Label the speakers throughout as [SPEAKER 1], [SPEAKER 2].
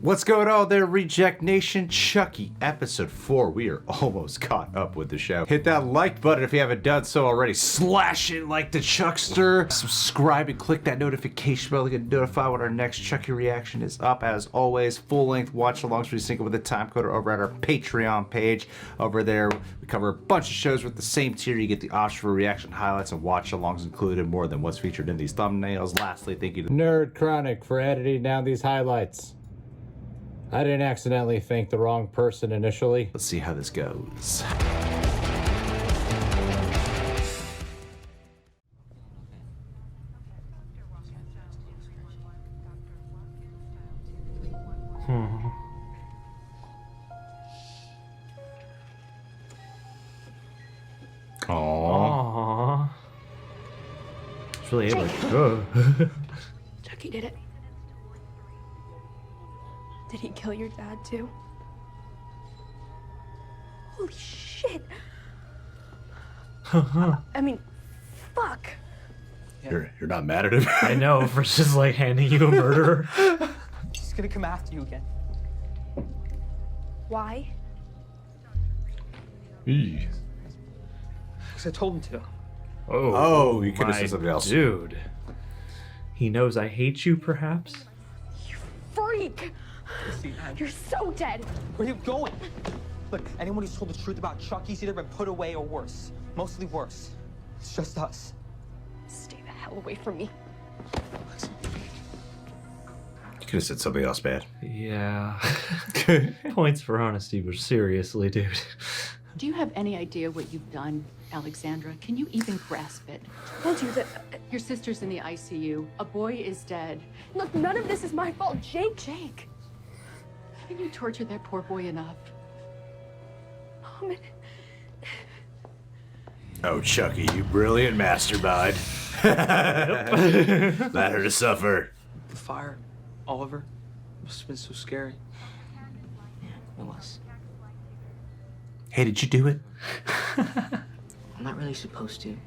[SPEAKER 1] What's going on there, Reject Nation? Chucky, episode 4. We are almost caught up with the show. Hit that like button if you haven't done so already. Slash it like the Chuckster. Subscribe and click that notification bell to get notified when our next Chucky reaction is up. As always, full-length watch-alongs for you sync it with the time coder over at our Patreon page. Over there, we cover a bunch of shows with the same tier. You get the option for reaction highlights and watch-alongs included, more than what's featured in these thumbnails. Lastly, thank you to
[SPEAKER 2] Nerd Chronic for editing down these highlights. I didn't accidentally thank the wrong person initially.
[SPEAKER 1] Let's see how this goes. Aww. It's really able.
[SPEAKER 3] Chucky did it. Did he kill your dad too? Holy shit. I mean, fuck.
[SPEAKER 1] You're not mad at him?
[SPEAKER 4] I know, for just like handing you a murderer.
[SPEAKER 5] She's gonna come after you again.
[SPEAKER 3] Why?
[SPEAKER 1] Eee.
[SPEAKER 5] Because I told him to.
[SPEAKER 1] Oh, you could have said something else.
[SPEAKER 4] Dude. He knows I hate you, perhaps?
[SPEAKER 3] You freak! You're so dead!
[SPEAKER 5] Where are you going? Look, anyone who's told the truth about Chucky's either been put away or worse. Mostly worse. It's just us.
[SPEAKER 3] Stay the hell away from me.
[SPEAKER 1] You could have said something else bad.
[SPEAKER 4] Yeah. Points for honesty, but seriously, dude.
[SPEAKER 6] Do you have any idea what you've done, Alexandra? Can you even grasp it?
[SPEAKER 3] I told you that.
[SPEAKER 6] Your sister's in the ICU. A boy is dead.
[SPEAKER 3] Look, none of this is my fault. Jake.
[SPEAKER 6] Haven't you tortured that poor boy enough?
[SPEAKER 3] Mom,
[SPEAKER 1] Oh, Chucky, you brilliant mastermind. Let her to suffer.
[SPEAKER 5] The fire, Oliver, must have been so scary.
[SPEAKER 7] It was.
[SPEAKER 1] Hey, did you do it?
[SPEAKER 7] I'm not really supposed to.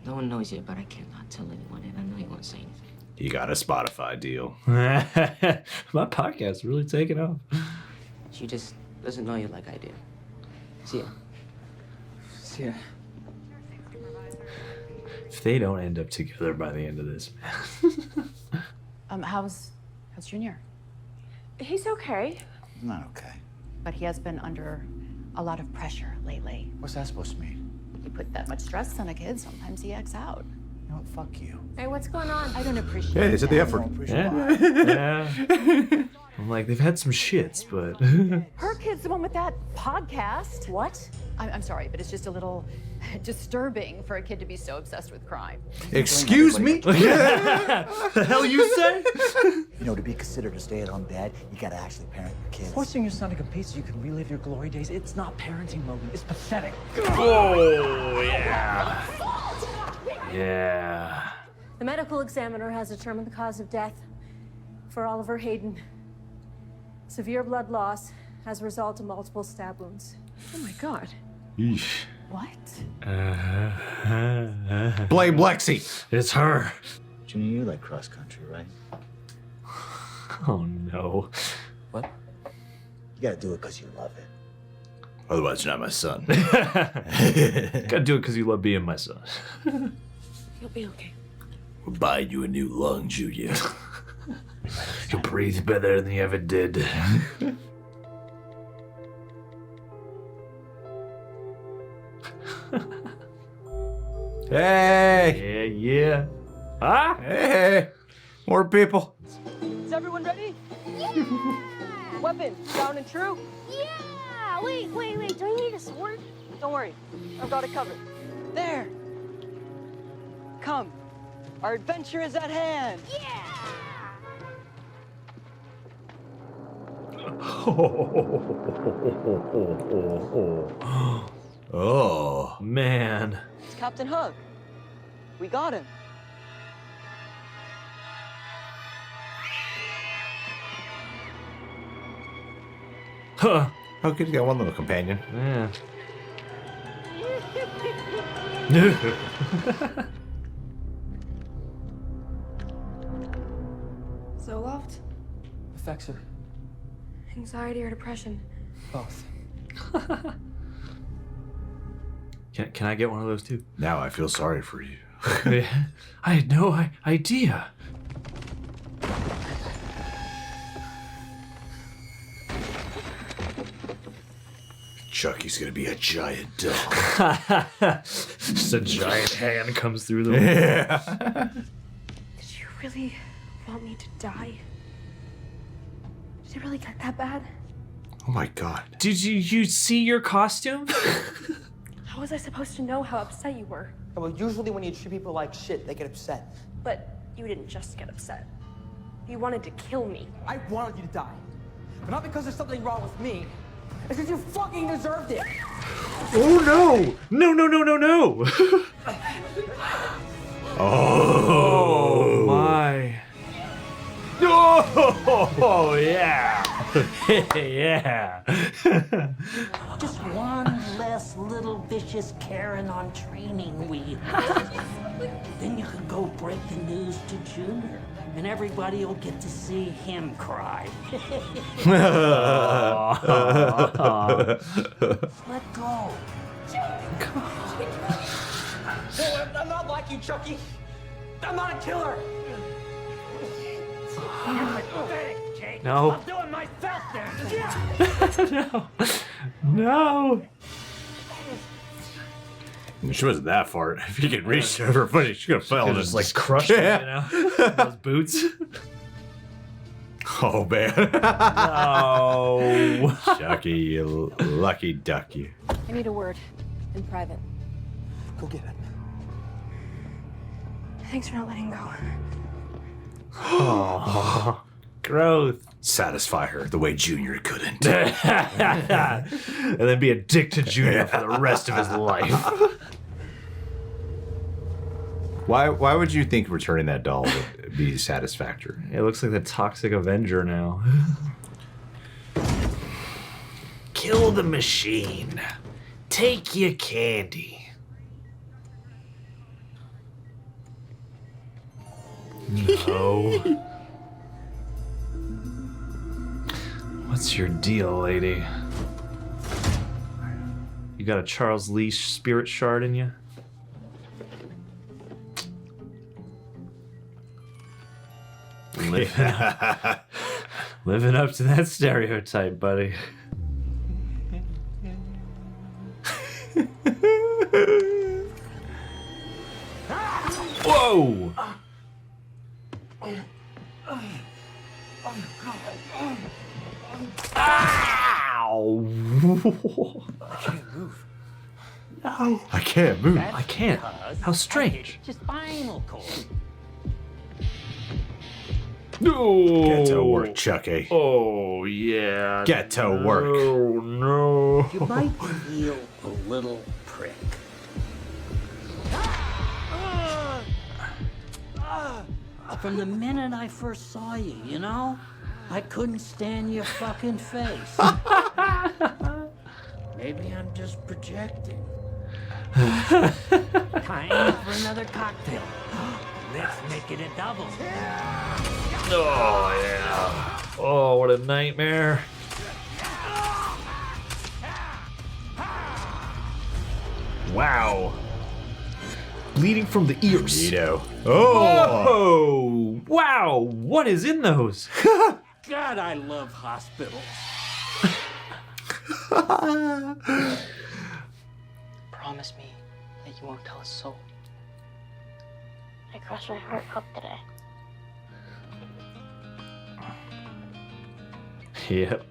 [SPEAKER 7] No one knows yet, but I cannot tell anyone, and I know you won't say anything.
[SPEAKER 1] You got a Spotify deal.
[SPEAKER 4] My podcast's really taking off.
[SPEAKER 7] She just doesn't know you like I do. See ya.
[SPEAKER 5] See ya.
[SPEAKER 4] If they don't end up together by the end of this, man.
[SPEAKER 6] How's Junior?
[SPEAKER 3] he's okay.
[SPEAKER 8] Not okay.
[SPEAKER 6] But he has been under a lot of pressure lately.
[SPEAKER 8] What's that supposed to mean?
[SPEAKER 6] You put that much stress on a kid, sometimes he acts out.
[SPEAKER 8] You know what? Fuck you.
[SPEAKER 3] Hey, what's going on?
[SPEAKER 6] I don't appreciate
[SPEAKER 1] Hey, they said the
[SPEAKER 6] that.
[SPEAKER 1] effort.
[SPEAKER 4] Yeah. I'm like, they've had some shits, but...
[SPEAKER 3] Her kid's the one with that podcast. What?
[SPEAKER 6] I'm sorry, but it's just a little disturbing for a kid to be so obsessed with crime.
[SPEAKER 1] Excuse me?
[SPEAKER 4] The hell you say?
[SPEAKER 8] You know, to be considered a stay-at-home dad, you gotta actually parent your kids.
[SPEAKER 5] Forcing your son to compete so you can relive your glory days, it's not parenting, Logan. It's pathetic.
[SPEAKER 4] Oh, yeah. Yeah.
[SPEAKER 9] The medical examiner has determined the cause of death for Oliver Hayden. Severe blood loss as a result of multiple stab wounds.
[SPEAKER 3] Oh my God.
[SPEAKER 1] Eesh.
[SPEAKER 6] What?
[SPEAKER 1] Blame Lexi.
[SPEAKER 4] It's her.
[SPEAKER 8] Junior, you like cross-country, right?
[SPEAKER 4] Oh, no.
[SPEAKER 8] What? You gotta do it because you love it.
[SPEAKER 1] Otherwise, you're not my son.
[SPEAKER 4] Gotta do it because you love being my son.
[SPEAKER 3] You'll be okay.
[SPEAKER 1] We'll buy you a new lung, Julia.
[SPEAKER 4] You'll breathe better than you ever did.
[SPEAKER 1] Hey!
[SPEAKER 4] Yeah. Ah?
[SPEAKER 1] Hey! More people.
[SPEAKER 5] Is everyone ready? Yeah! Weapon, down and true?
[SPEAKER 9] Yeah! Wait. Do I need a sword?
[SPEAKER 5] Don't worry, I've got it covered. There! Come, our adventure is at hand!
[SPEAKER 9] Yeah!
[SPEAKER 1] Oh.
[SPEAKER 4] Man.
[SPEAKER 5] It's Captain Hook. We got him.
[SPEAKER 4] Huh.
[SPEAKER 1] Oh, good, you got one little companion.
[SPEAKER 4] Yeah.
[SPEAKER 3] Zoloft?
[SPEAKER 5] Effects are
[SPEAKER 9] Anxiety or depression?
[SPEAKER 5] Both.
[SPEAKER 4] Can I get one of those too?
[SPEAKER 1] Now I feel sorry for you.
[SPEAKER 4] I had no idea.
[SPEAKER 1] Chucky's gonna be a giant dog.
[SPEAKER 4] Just a giant hand comes through the
[SPEAKER 1] Yeah.
[SPEAKER 9] Did you really want me to die? Did it really get that bad?
[SPEAKER 1] Oh my god.
[SPEAKER 4] Did you see your costume?
[SPEAKER 9] How was I supposed to know how upset you were?
[SPEAKER 5] Well, usually when you treat people like shit, they get upset.
[SPEAKER 9] But you didn't just get upset. You wanted to kill me.
[SPEAKER 5] I wanted you to die. But not because there's something wrong with me. It's because you fucking deserved it.
[SPEAKER 4] Oh no! No!
[SPEAKER 1] Oh
[SPEAKER 4] my! Oh yeah! Yeah!
[SPEAKER 10] Just one less little vicious Karen on training week. Then you could go break the news to Junior, and everybody will get to see him cry. Let go.
[SPEAKER 5] No, I'm not like you, Chucky. I'm not a killer.
[SPEAKER 4] No.
[SPEAKER 10] I'm doing myself there.
[SPEAKER 4] No!
[SPEAKER 1] She wasn't that far. If you could reach over, funny, she could have fell.
[SPEAKER 4] Just like crushed it, you know? Those boots.
[SPEAKER 1] Oh man.
[SPEAKER 4] No.
[SPEAKER 1] Chucky, you lucky ducky.
[SPEAKER 3] I need a word in private.
[SPEAKER 5] Go get it.
[SPEAKER 9] Thanks for not letting go.
[SPEAKER 4] Oh, growth.
[SPEAKER 1] Satisfy her the way Junior couldn't.
[SPEAKER 4] And then be a dick to Junior for the rest of his life.
[SPEAKER 1] Why would you think returning that doll would be satisfactory?
[SPEAKER 4] It looks like the Toxic Avenger now. Kill the machine. Take your candy. No. What's your deal, lady? You got a Charles Lee spirit shard in you? Living up to that stereotype, buddy. Whoa! Ow! No.
[SPEAKER 1] I can't move.
[SPEAKER 4] I can't. How strange.
[SPEAKER 10] Just spinal cord.
[SPEAKER 4] No.
[SPEAKER 1] Get to work, Chucky.
[SPEAKER 4] Oh, yeah.
[SPEAKER 1] Get to work.
[SPEAKER 4] Oh, no.
[SPEAKER 10] You might feel a little prick. From the minute I first saw you, you know? I couldn't stand your fucking face. Maybe I'm just projecting. Time for another cocktail. Let's make it a double.
[SPEAKER 4] Oh, yeah. Oh, what a nightmare. Wow. Bleeding from the ears.
[SPEAKER 1] Neato.
[SPEAKER 4] Oh! Wow! What is in those?
[SPEAKER 10] God, I love hospitals.
[SPEAKER 7] Promise me that you won't tell a soul.
[SPEAKER 9] I crushed my heart up today.
[SPEAKER 4] Yep.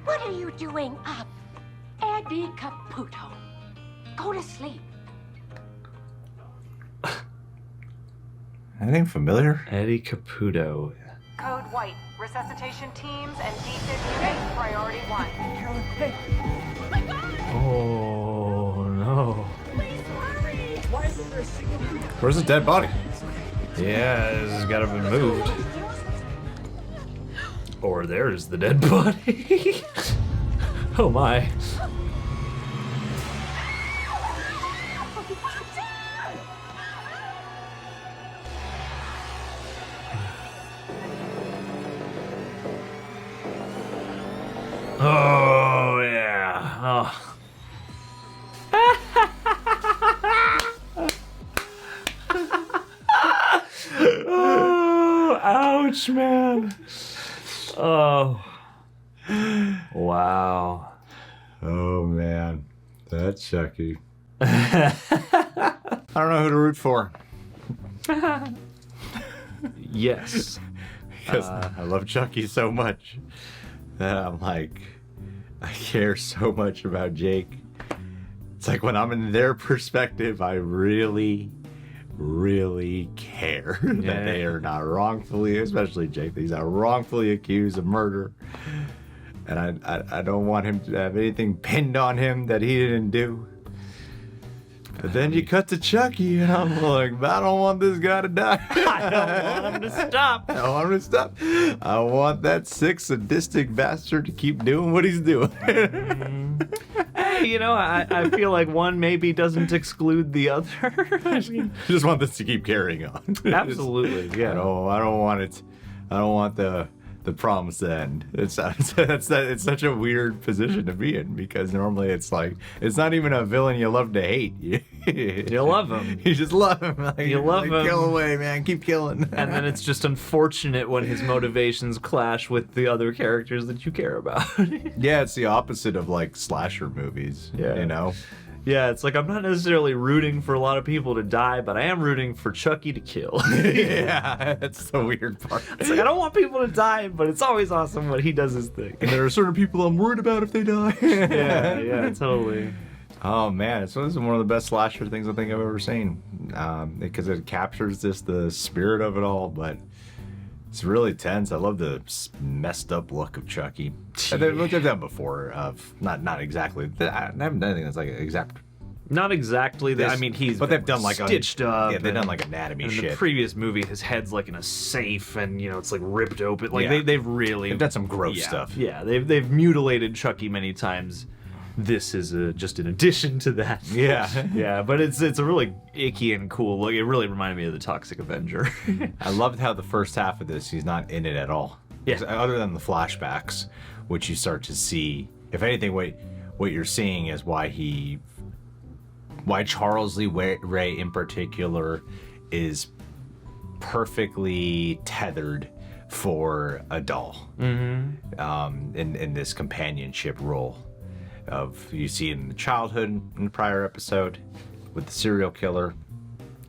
[SPEAKER 3] What are you doing up? Eddie Caputo. Go to sleep.
[SPEAKER 1] That ain't familiar.
[SPEAKER 4] Eddie Caputo.
[SPEAKER 3] Code White. Resuscitation teams and D58 priority 1.
[SPEAKER 4] Oh, no.
[SPEAKER 1] Where's the dead body?
[SPEAKER 4] Yeah, this has got to be moved. Or there's the dead body. Oh, my. Oh, yeah. Oh. Oh, ouch, man. Oh. Wow.
[SPEAKER 1] Oh man, that's Chucky. I don't know who to root for.
[SPEAKER 4] Yes.
[SPEAKER 1] Because I love Chucky so much that I'm like, I care so much about Jake. It's like when I'm in their perspective, I really, really care that they are not wrongfully, especially Jake, that he's not wrongfully accused of murder. And I don't want him to have anything pinned on him that he didn't do. But then you cut to Chucky, and I'm like, I don't want this guy to die.
[SPEAKER 4] I don't want him to stop.
[SPEAKER 1] I don't want him to stop. I want that sick, sadistic bastard to keep doing what he's doing.
[SPEAKER 4] Hey, you know, I feel like one maybe doesn't exclude the other. I mean,
[SPEAKER 1] I just want this to keep carrying on.
[SPEAKER 4] absolutely, yeah.
[SPEAKER 1] I don't want it. I don't want the promise to end. It's such a weird position to be in, because normally it's like, it's not even a villain you love to hate.
[SPEAKER 4] You love him.
[SPEAKER 1] You just love him. Like,
[SPEAKER 4] You love him.
[SPEAKER 1] Kill away, man. Keep killing.
[SPEAKER 4] And then it's just unfortunate when his motivations clash with the other characters that you care about.
[SPEAKER 1] Yeah, it's the opposite of like slasher movies.
[SPEAKER 4] Yeah.
[SPEAKER 1] You know?
[SPEAKER 4] Yeah, it's like I'm not necessarily rooting for a lot of people to die, but I am rooting for Chucky to kill.
[SPEAKER 1] Yeah, that's the weird part.
[SPEAKER 4] It's like I don't want people to die, but it's always awesome when he does his thing.
[SPEAKER 1] And there are certain people I'm worried about if they die.
[SPEAKER 4] Yeah, totally.
[SPEAKER 1] Oh man, this is one of the best slasher things I think I've ever seen, because it captures the spirit of it all. But it's really tense. I love the messed up look of Chucky. They've done before of not exactly. I haven't done anything that's like exact.
[SPEAKER 4] Not exactly. I mean,
[SPEAKER 1] but they've done like
[SPEAKER 4] stitched up.
[SPEAKER 1] Yeah, they've done like anatomy
[SPEAKER 4] in
[SPEAKER 1] shit.
[SPEAKER 4] the previous movie, his head's like in a safe, and you know it's like ripped open. Like
[SPEAKER 1] Yeah.
[SPEAKER 4] they've
[SPEAKER 1] done some gross stuff.
[SPEAKER 4] Yeah, they've mutilated Chucky many times. This is just an addition to that.
[SPEAKER 1] Yeah.
[SPEAKER 4] Yeah, but it's a really icky and cool look. It really reminded me of the Toxic Avenger.
[SPEAKER 1] I loved how the first half of this, he's not in it at all.
[SPEAKER 4] Yeah.
[SPEAKER 1] Other than the flashbacks, which you start to see. If anything, what you're seeing is why Charles Lee Ray in particular is perfectly tethered for a doll. Mm-hmm. In this companionship role. Of you see it in the childhood in the prior episode with the serial killer.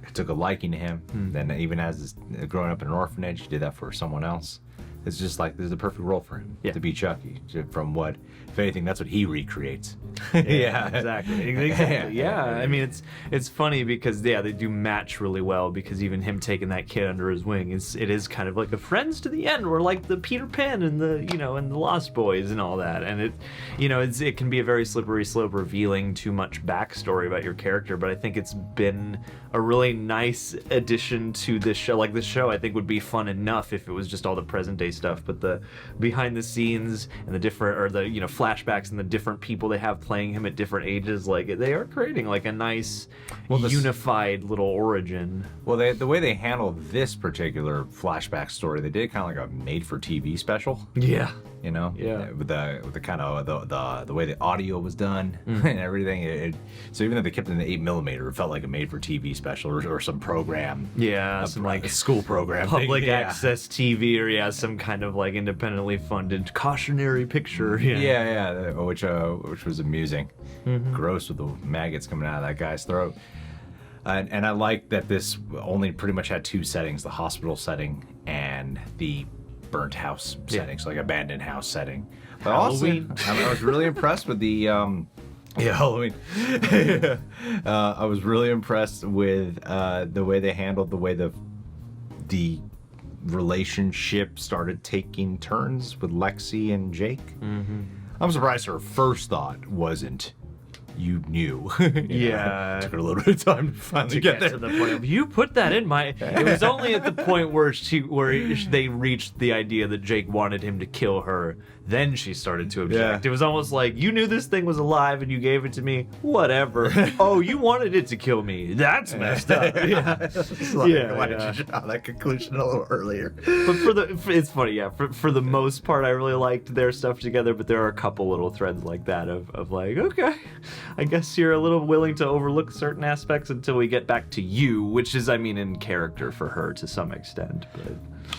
[SPEAKER 1] It took a liking to him. Then even as growing up in an orphanage, he did that for someone else. It's just like there's a perfect role for him to be Chucky. From what, if anything, that's what he recreates.
[SPEAKER 4] Yeah, exactly. Yeah, I mean it's funny because they do match really well, because even him taking that kid under his wing it is kind of like a friends to the end, or like the Peter Pan and the and the Lost Boys and all that, and it can be a very slippery slope, revealing too much backstory about your character. But I think it's been a really nice addition to this show. Like, this show I think would be fun enough if it was just all the present day stuff, but the behind the scenes and the different, or the flashbacks and the different people they have playing him at different ages, like they are creating like a nice unified little origin.
[SPEAKER 1] Well, the way they handle this particular flashback story, they did kind of like a made-for-TV special.
[SPEAKER 4] Yeah.
[SPEAKER 1] Yeah, with the kind of the way the audio was done and everything. So even though they kept it in the 8mm, it felt like a made-for-TV special or some program.
[SPEAKER 4] Yeah, some like
[SPEAKER 1] a school program,
[SPEAKER 4] public
[SPEAKER 1] thing.
[SPEAKER 4] access TV, or some kind of like independently funded cautionary picture.
[SPEAKER 1] Yeah, which was amusing. Gross with the maggots coming out of that guy's throat. And I like that this only pretty much had two settings: the hospital setting and the burnt house setting, so like abandoned house setting. But
[SPEAKER 4] Halloween.
[SPEAKER 1] Also, I was really impressed with the Halloween. I was really impressed with the way they handled the way the relationship started taking turns with Lexi and Jake. I'm surprised her first thought wasn't you knew.
[SPEAKER 4] Yeah.
[SPEAKER 1] It took her a little bit of time to finally get there.
[SPEAKER 4] To the point of, you put that in my. It was only at the point where they reached the idea that Jake wanted him to kill her. Then she started to object.
[SPEAKER 1] Yeah.
[SPEAKER 4] It was almost like, you knew this thing was alive and you gave it to me. Whatever. Oh, you wanted it to kill me. That's messed up. Yeah.
[SPEAKER 1] Why did you draw that conclusion a little earlier?
[SPEAKER 4] But it's funny, yeah. For the most part, I really liked their stuff together. But there are a couple little threads like that of like, okay, I guess you're a little willing to overlook certain aspects until we get back to you, which is, I mean, in character for her to some extent. But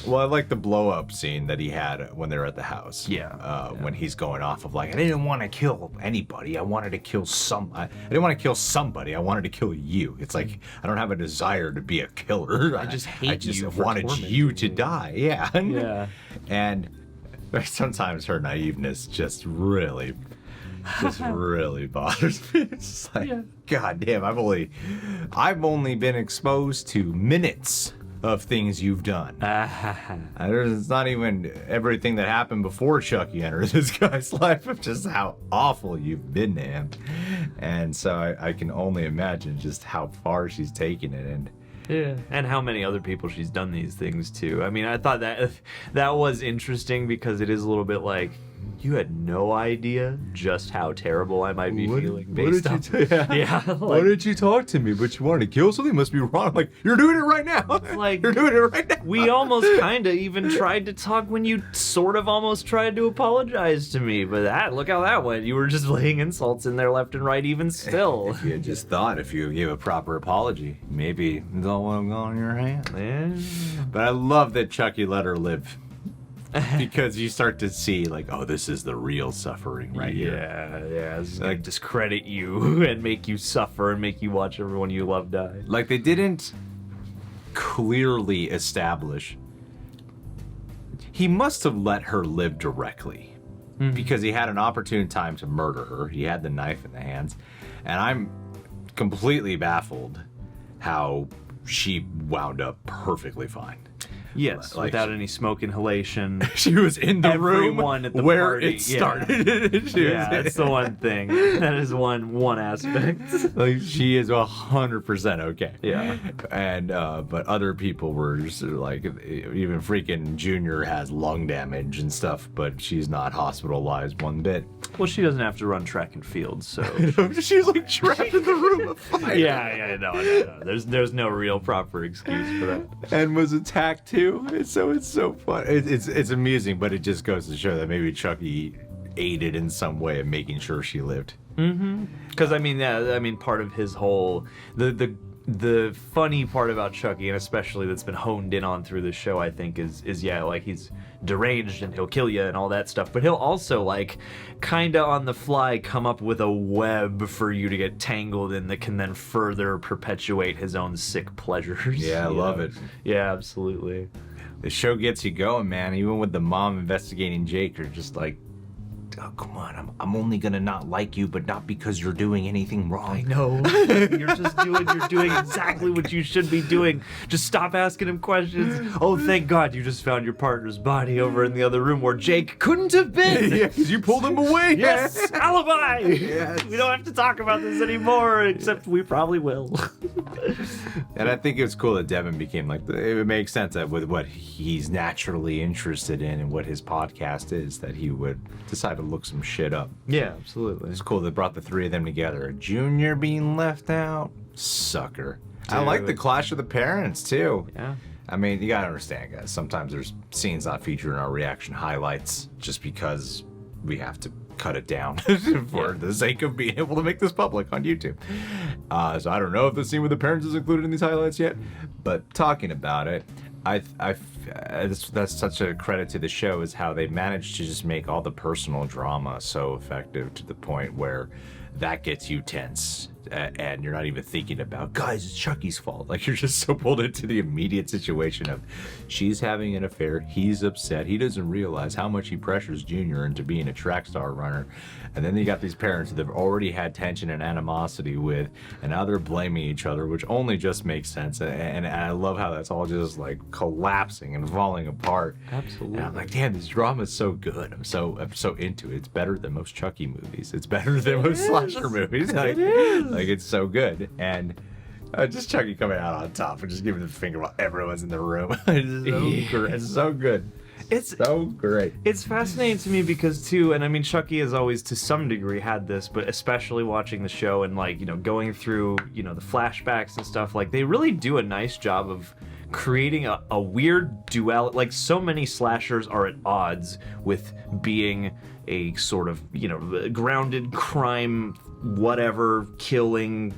[SPEAKER 1] Well, I like the blow up scene that he had when they were at the house.
[SPEAKER 4] Yeah.
[SPEAKER 1] When he's going off of like, I didn't want to kill anybody. I wanted to kill I didn't want to kill somebody. I wanted to kill you. It's like, I don't have a desire to be a killer.
[SPEAKER 4] I just hate you for
[SPEAKER 1] wanted
[SPEAKER 4] tormenting
[SPEAKER 1] you to die. Yeah.
[SPEAKER 4] Yeah.
[SPEAKER 1] And sometimes her naiveness just really bothers me. It's just like, God damn, I've only been exposed to minutes of things you've done. It's not even everything that happened before Chucky entered this guy's life, of just how awful you've been to him. And so I can only imagine just how far she's taken it. And
[SPEAKER 4] yeah, and how many other people she's done these things to. I mean, I thought that was interesting because it is a little bit like, you had no idea just how terrible I might be feeling based on.
[SPEAKER 1] Why did you talk to me? But you wanted to kill something? Must be wrong. Like, you're doing it right now.
[SPEAKER 4] Like,
[SPEAKER 1] you're doing it right now.
[SPEAKER 4] We almost kind of even tried to talk when you sort of almost tried to apologize to me. But look how that went. You were just laying insults in there left and right even still.
[SPEAKER 1] If you had just thought, if you gave a proper apology, maybe it all would have gone in your hand.
[SPEAKER 4] Yeah.
[SPEAKER 1] But I love that Chucky let her live. Because you start to see, like, oh, this is the real suffering right here.
[SPEAKER 4] Yeah. It's like discredit you and make you suffer and make you watch everyone you love die.
[SPEAKER 1] Like, they didn't clearly establish. He must have let her live directly. Because he had an opportune time to murder her. He had the knife in the hands. And I'm completely baffled how she wound up perfufully fine.
[SPEAKER 4] Yes,
[SPEAKER 1] like,
[SPEAKER 4] without any smoke inhalation.
[SPEAKER 1] She was in the room
[SPEAKER 4] at the
[SPEAKER 1] where
[SPEAKER 4] party.
[SPEAKER 1] it started.
[SPEAKER 4] Yeah, that's the one thing. That is one aspect.
[SPEAKER 1] Like, she is 100% okay.
[SPEAKER 4] Yeah.
[SPEAKER 1] And but other people were just like, even freaking Junior has lung damage and stuff, but she's not hospitalized one bit.
[SPEAKER 4] Well, she doesn't have to run track and field, so
[SPEAKER 1] she's like trapped in the room of fire.
[SPEAKER 4] Yeah, no. There's no real proper excuse for that.
[SPEAKER 1] And was attacked too. So it's so fun. It's amusing, but it just goes to show that maybe Chucky aided in some way in making sure she lived.
[SPEAKER 4] Because I mean, part of his whole the funny part about Chucky, and especially that's been honed in on through the show, I think, is like, he's deranged and he'll kill you and all that stuff, but he'll also, like, kinda on the fly come up with a web for you to get tangled in that can then further perpetuate his own sick pleasures.
[SPEAKER 1] Yeah, I love it.
[SPEAKER 4] Yeah, absolutely.
[SPEAKER 1] The show gets you going, man. Even with the mom investigating Jake, you're just like, oh, come on, I'm only gonna not like you, but not because you're doing anything wrong.
[SPEAKER 4] I know. You're doing exactly what you should be doing. Just stop asking him questions. Oh, thank God you just found your partner's body over in the other room where Jake couldn't have been.
[SPEAKER 1] Yeah, because you pulled him away.
[SPEAKER 4] Yes, alibi.
[SPEAKER 1] Yes.
[SPEAKER 4] We don't have to talk about this anymore, except we probably will.
[SPEAKER 1] And I think it was cool that Devon became like, it makes sense that with what he's naturally interested in and what his podcast is, that he would decide to look some shit up.
[SPEAKER 4] Yeah, absolutely.
[SPEAKER 1] It's cool they brought the three of them together. Junior being left out, sucker. I like the clash of the parents too.
[SPEAKER 4] Yeah.
[SPEAKER 1] I mean, you gotta understand, guys. Sometimes there's scenes not featured in our reaction highlights just because we have to cut it down for the sake of being able to make this public on YouTube. So I don't know if the scene with the parents is included in these highlights yet, but talking about it, that's such a credit to the show, is how they managed to just make all the personal drama so effective to the point where that gets you tense. and you're not even thinking about, guys, it's Chucky's fault. Like, you're just so pulled into the immediate situation of she's having an affair, he's upset, he doesn't realize how much he pressures Junior into being a track star runner, and then you got these parents that have already had tension and animosity with, and now they're blaming each other, which only just makes sense. And I love how that's all just like collapsing and falling apart.
[SPEAKER 4] Absolutely.
[SPEAKER 1] And I'm like, damn, this drama is so good. I'm so into it. It's better than most Chucky movies. It's better than most slasher movies. Like, it's so good. And just Chucky coming out on top and just giving the finger while everyone's in the room. It's so good. It's so great.
[SPEAKER 4] It's fascinating to me because too, and I mean, Chucky has always to some degree had this, but especially watching the show and like, you know, going through, you know, the flashbacks and stuff, like they really do a nice job of creating a weird duality. Like, so many slashers are at odds with being a sort of, you know, grounded crime, whatever, killing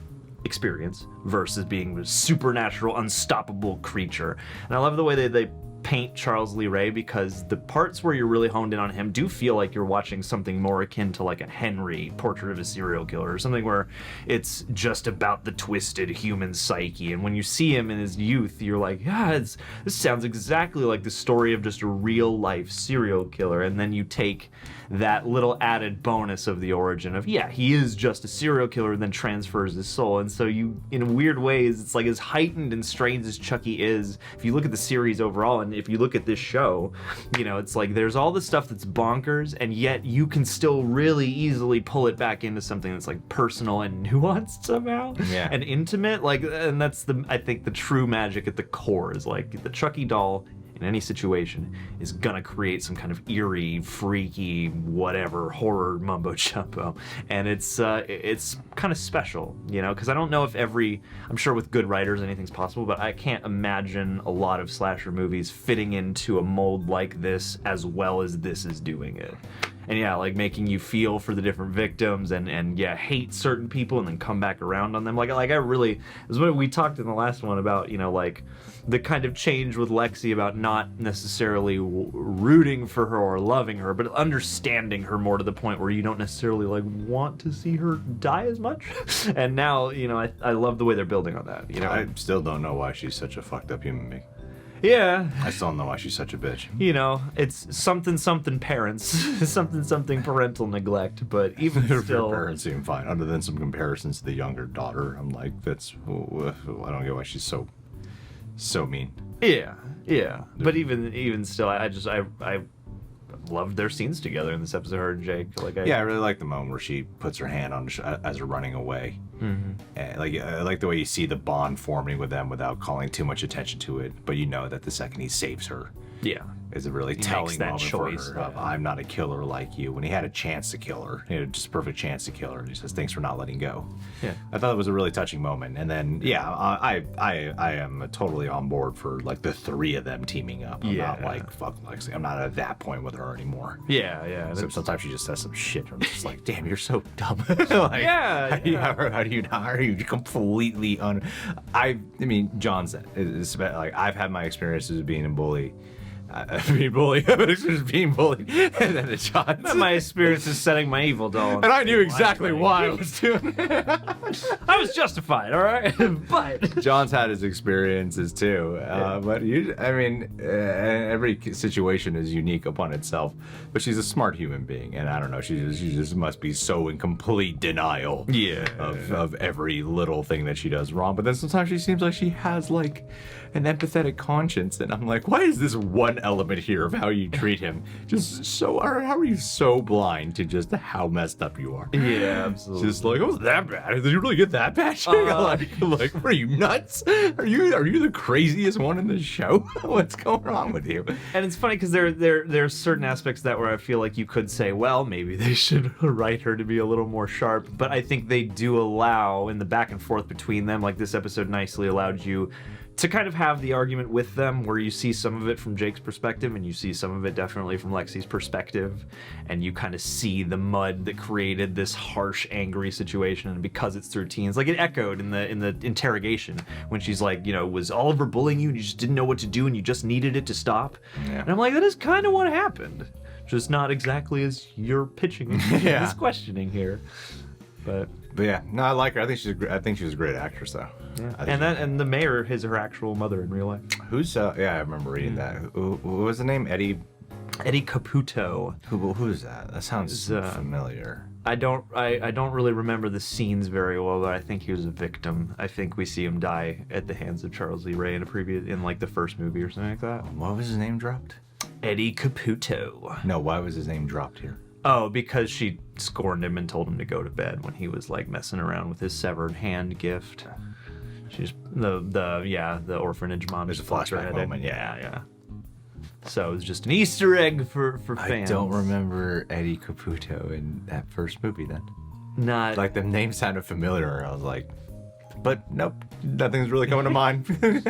[SPEAKER 4] experience versus being a supernatural, unstoppable creature. And I love the way they paint Charles Lee Ray, because the parts where you're really honed in on him do feel like you're watching something more akin to like a Henry, Portrait of a Serial Killer, or something where it's just about the twisted human psyche. And when you see him in his youth, you're like, yeah, this sounds exactly like the story of just a real life serial killer. And then you take that little added bonus of the origin of, yeah, he is just a serial killer, and then transfers his soul. And so you, in weird ways, it's like as heightened and strange as Chucky is, if you look at the series overall, and if you look at this show, you know, it's like there's all this stuff that's bonkers, and yet you can still really easily pull it back into something that's like personal and nuanced somehow, and intimate. Like, and that's I think the true magic at the core is like the Chucky doll in any situation is gonna create some kind of eerie, freaky, whatever horror mumbo jumbo, and it's kind of special, you know, because I don't know if I'm sure with good writers anything's possible, but I can't imagine a lot of slasher movies fitting into a mold like this as well as this is doing it. And yeah, like making you feel for the different victims and yeah, hate certain people and then come back around on them. Like I really, it was what we talked in the last one about, you know, like the kind of change with Lexi about not necessarily rooting for her or loving her, but understanding her more to the point where you don't necessarily like want to see her die as much. And now, you know, I love the way they're building on that. You know,
[SPEAKER 1] I still don't know why she's such a fucked up human being.
[SPEAKER 4] Yeah.
[SPEAKER 1] I still don't know why she's such a bitch.
[SPEAKER 4] You know, it's something parents, something parental neglect, but even still...
[SPEAKER 1] Her parents seem fine, other than some comparisons to the younger daughter. I'm like, I don't get why she's so mean.
[SPEAKER 4] Yeah. But even still, I loved their scenes together in this episode, her and Jake. I
[SPEAKER 1] really like the moment where she puts her hand on as they're running away.
[SPEAKER 4] Mm-hmm.
[SPEAKER 1] And I like the way you see the bond forming with them without calling too much attention to it, but you know that the second he saves her, is a really telling moment choice for her of, I'm not a killer like you. When he had a chance to kill her, he had just a perfect chance to kill her, and he says, thanks for not letting go.
[SPEAKER 4] Yeah,
[SPEAKER 1] I thought it was a really touching moment. And then I am totally on board for like the three of them teaming up. I'm not like, fuck Lexi, I'm not at that point with her anymore.
[SPEAKER 4] Yeah.
[SPEAKER 1] So sometimes she just says some shit, and I'm just like, damn, you're so dumb. How are you completely I mean, John said, like, I've had my experiences of being a bully. Being bullied, being bullied, and then it's John.
[SPEAKER 4] My experience is setting my evil doll,
[SPEAKER 1] and I knew exactly why I was doing it.
[SPEAKER 4] I was justified, all right. But
[SPEAKER 1] John's had his experiences too. But every situation is unique upon itself. But she's a smart human being, and I don't know. She just must be so in complete denial. Of every little thing that she does wrong. But then sometimes she seems like she has like an empathetic conscience, and I'm like, why is this one element here of how you treat him just so, or how are you so blind to just how messed up you are?
[SPEAKER 4] Yeah, absolutely.
[SPEAKER 1] Just like, oh, that bad? Did you really get that bad? Like, what are you, nuts? Are you the craziest one in the show? What's going on with you?
[SPEAKER 4] And it's funny because there's certain aspects of that where I feel like you could say, well, maybe they should write her to be a little more sharp, but I think they do allow, in the back and forth between them, like this episode nicely allowed you to kind of have the argument with them where you see some of it from Jake's perspective and you see some of it definitely from Lexi's perspective, and you kind of see the mud that created this harsh, angry situation. And because it's through teens, like it echoed in the interrogation when she's like, you know, was Oliver bullying you and you just didn't know what to do and you just needed it to stop? Yeah. And I'm like, that is kind of what happened, just not exactly as you're pitching this questioning here. But
[SPEAKER 1] But yeah, no, I like her. I think she was a great actress, though.
[SPEAKER 4] Yeah. And the mayor is her actual mother in real life.
[SPEAKER 1] Who's yeah, I remember reading that. Who was the name? Eddie
[SPEAKER 4] Caputo.
[SPEAKER 1] Who's that? That sounds familiar.
[SPEAKER 4] I don't really remember the scenes very well, but I think he was a victim. I think we see him die at the hands of Charles Lee Ray in like the first movie or something like that.
[SPEAKER 1] What was his name dropped?
[SPEAKER 4] Eddie Caputo.
[SPEAKER 1] No, why was his name dropped here?
[SPEAKER 4] Oh, because she scorned him and told him to go to bed when he was like messing around with his severed hand gift. She's the orphanage mom.
[SPEAKER 1] There's a flashback moment.
[SPEAKER 4] Yeah. So it was just an Easter egg for fans.
[SPEAKER 1] I don't remember Eddie Caputo in that first movie then.
[SPEAKER 4] Not
[SPEAKER 1] like the name sounded familiar. I was like, but nope, nothing's really coming to mind.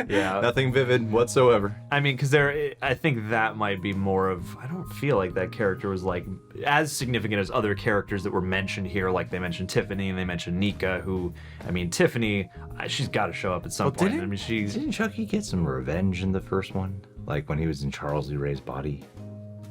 [SPEAKER 4] Yeah,
[SPEAKER 1] nothing vivid whatsoever.
[SPEAKER 4] I mean, because I think that might be more of. I don't feel like that character was like as significant as other characters that were mentioned here. Like they mentioned Tiffany and they mentioned Nika. Who, I mean, Tiffany, she's got to show up at some point.
[SPEAKER 1] Didn't Chucky get some revenge in the first one? Like when he was in Charles Lee Ray's body?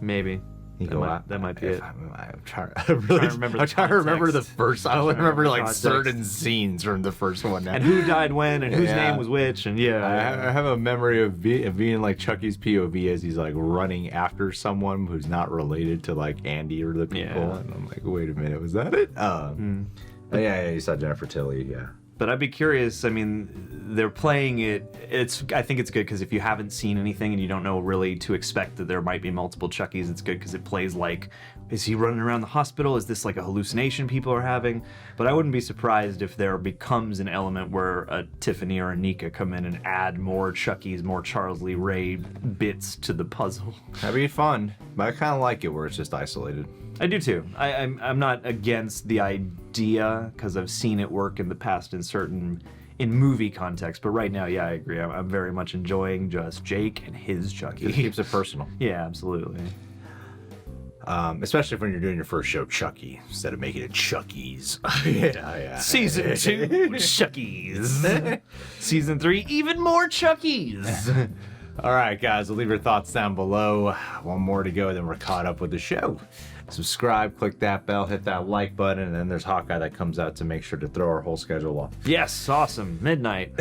[SPEAKER 4] Maybe. That might be it.
[SPEAKER 1] I'm trying to remember the first. I only remember like certain scenes from the first one now.
[SPEAKER 4] And who died when, and whose name was which, and
[SPEAKER 1] I have a memory of being like Chucky's POV as he's like running after someone who's not related to like Andy or the people, and I'm like, wait a minute, was that it? Yeah, you saw Jennifer Tilly, yeah.
[SPEAKER 4] But I'd be curious. I mean, they're playing it. I think it's good because if you haven't seen anything and you don't know really to expect that there might be multiple Chuckies, it's good because it plays like, is he running around the hospital? Is this like a hallucination people are having? But I wouldn't be surprised if there becomes an element where a Tiffany or a Nika come in and add more Chuckies, more Charles Lee Ray bits to the puzzle.
[SPEAKER 1] That'd be fun. But I kind of like it where it's just isolated.
[SPEAKER 4] I do too. I'm not against the idea because I've seen it work in the past in movie context. But right now, yeah, I agree. I'm very much enjoying just Jake and his Chucky.
[SPEAKER 1] It keeps it personal.
[SPEAKER 4] Yeah, absolutely.
[SPEAKER 1] Especially when you're doing your first show, Chucky, instead of making it Chucky's. Yeah.
[SPEAKER 4] Season 2, Chucky's. Season 3, even more Chucky's.
[SPEAKER 1] All right, guys, leave your thoughts down below. One more to go, then we're caught up with the show. Subscribe, click that bell, hit that like button, and then there's Hawkeye that comes out to make sure to throw our whole schedule off.
[SPEAKER 4] Yes, awesome. Midnight.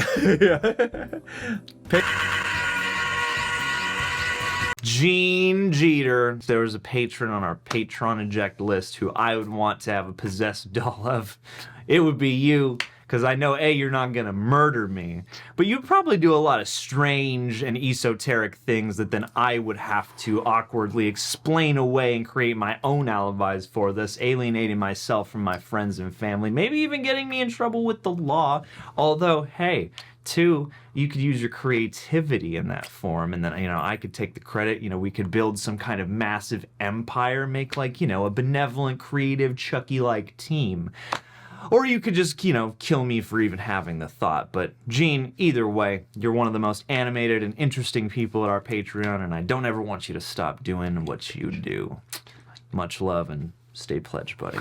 [SPEAKER 4] Gene Jeter. There was a patron on our Patron Eject list who I would want to have a possessed doll of. It would be you. Because I know, A, you're not going to murder me, but you'd probably do a lot of strange and esoteric things that then I would have to awkwardly explain away and create my own alibis for, thus alienating myself from my friends and family, maybe even getting me in trouble with the law. Although, hey, 2, you could use your creativity in that form, and then, I could take the credit. We could build some kind of massive empire, make like, a benevolent, creative, Chucky-like team. Or you could just, kill me for even having the thought. But, Gene, either way, you're one of the most animated and interesting people at our Patreon, and I don't ever want you to stop doing what you do. Much love, and stay pledged, buddy.